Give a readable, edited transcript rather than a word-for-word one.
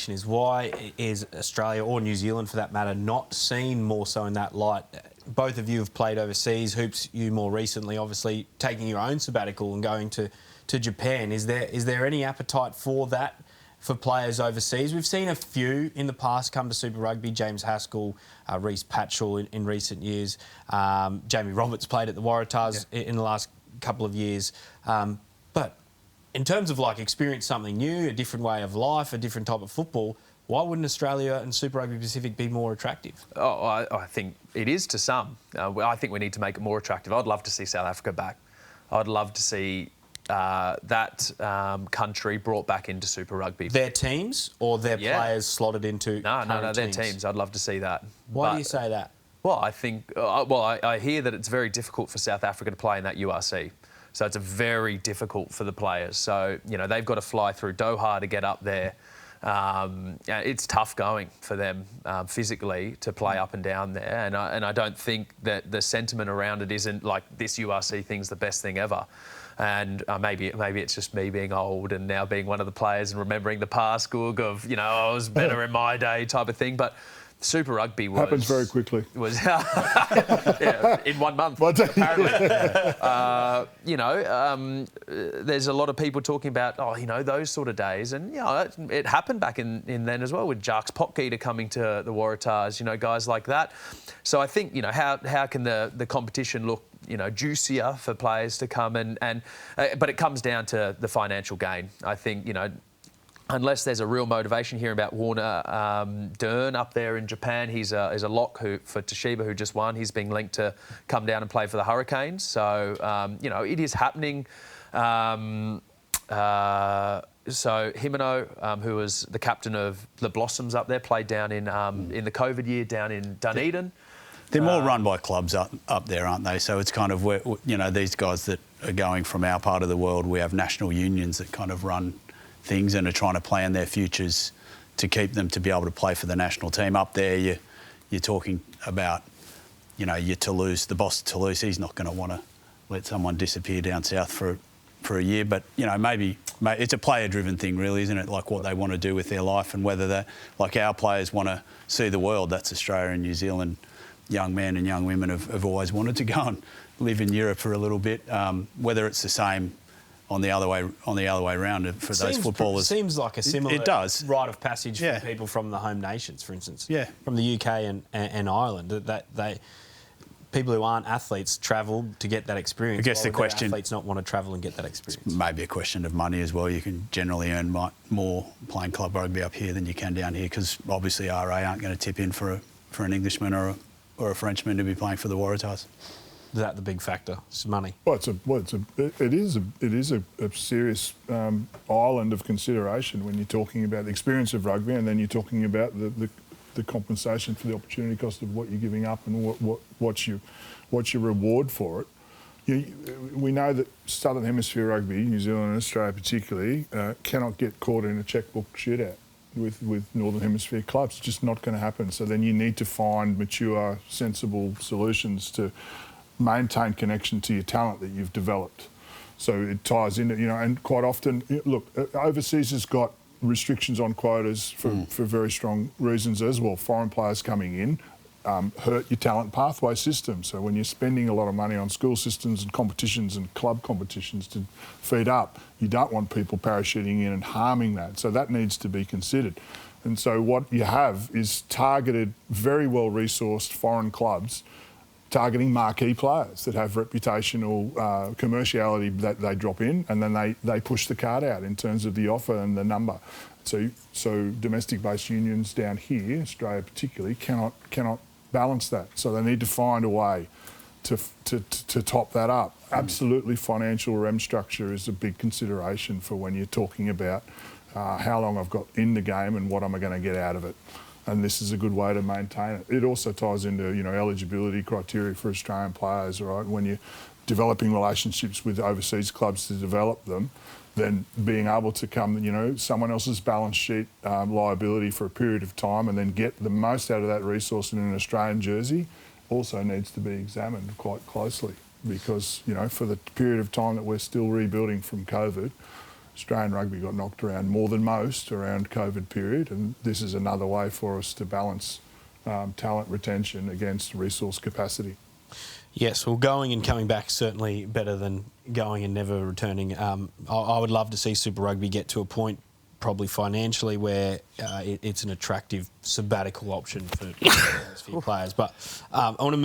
question is, why is Australia, or New Zealand for that matter, not seen more so in that light? Both of you have played overseas. Hoops, you more recently, obviously, taking your own sabbatical and going to Japan. Is there any appetite for that for players overseas? We've seen a few in the past come to Super Rugby. James Haskell, Reece Patchell in recent years. Jamie Roberts played at the Waratahs in the last couple of years. But in terms of like experience something new, a different way of life, a different type of football, why wouldn't Australia and Super Rugby Pacific be more attractive? Oh, I think it is to some. I think we need to make it more attractive. I'd love to see South Africa back. I'd love to see that country brought back into Super Rugby. Their teams or their players slotted into No, their teams. I'd love to see that. Why do you say that? Well, I think... I hear that it's very difficult for South Africa to play in that URC. So it's very difficult for the players. So, you know, they've got to fly through Doha to get up there. It's tough going for them physically to play up and down there, and I don't think that the sentiment around it isn't like this URC thing's the best thing ever. And maybe it's just me being old and now being one of the players and remembering the past Goog of, you know, I was better in my day type of thing. But Super Rugby happens very quickly. In 1 month, apparently. There's a lot of people talking about, those sort of days, and it happened back in then as well with Jacques Potgieter coming to the Waratahs, guys like that. So I think, how can the competition look, juicier for players to come but it comes down to the financial gain. I think, unless there's a real motivation here about Warner Dern up there in Japan. He's a lock for Toshiba who just won. He's being linked to come down and play for the Hurricanes. So, it is happening. So Himeno, who was the captain of the Blossoms up there, played down in the COVID year down in Dunedin. They're more run by clubs up there, aren't they? So it's kind of where, these guys that are going from our part of the world, we have national unions that kind of run things and are trying to plan their futures to keep them to be able to play for the national team. Up there, you're talking about, your Toulouse, the boss of Toulouse, he's not going to want to let someone disappear down south for a year. But, maybe it's a player-driven thing, really, isn't it? Like what they want to do with their life and whether they, like our players want to see the world. That's Australia and New Zealand. Young men and young women have always wanted to go and live in Europe for a little bit. Whether it's the same on the other way around for those footballers. Seems like a similar it does. rite of passage for people from the home nations, for instance. Yeah. From the UK and Ireland. That people who aren't athletes travel to get that experience. I guess the question... athletes not want to travel and get that experience. Maybe a question of money as well. You can generally earn more playing club rugby up here than you can down here because obviously RA aren't going to tip in for an Englishman or a Frenchman to be playing for the Waratahs. Is that the big factor? It's money. Well, it is a serious island of consideration when you're talking about the experience of rugby, and then you're talking about the compensation for the opportunity cost of what you're giving up and what's your reward for it. We know that Southern Hemisphere rugby, New Zealand and Australia particularly, cannot get caught in a checkbook shootout with Northern Hemisphere clubs. It's just not going to happen. So then you need to find mature, sensible solutions to maintain connection to your talent that you've developed. So it ties into, and quite often, look, overseas has got restrictions on quotas for very strong reasons as well. Foreign players coming in hurt your talent pathway system. So when you're spending a lot of money on school systems and competitions and club competitions to feed up, you don't want people parachuting in and harming that. So that needs to be considered. And so what you have is targeted, very well-resourced foreign clubs targeting marquee players that have reputational commerciality that they drop in, and then they push the card out in terms of the offer and the number. So domestic-based unions down here, Australia particularly, cannot balance that. So they need to find a way to top that up. Absolutely, financial rem structure is a big consideration for when you're talking about how long I've got in the game and what am I going to get out of it. And this is a good way to maintain it. It also ties into, eligibility criteria for Australian players, right? When you're developing relationships with overseas clubs to develop them, then being able to come, someone else's balance sheet liability for a period of time and then get the most out of that resource in an Australian jersey also needs to be examined quite closely because, for the period of time that we're still rebuilding from COVID, Australian rugby got knocked around more than most around COVID period, and this is another way for us to balance talent retention against resource capacity. Yes, well, going and coming back is certainly better than going and never returning. I would love to see Super Rugby get to a point, probably financially, where it's an attractive sabbatical option for players. But I want to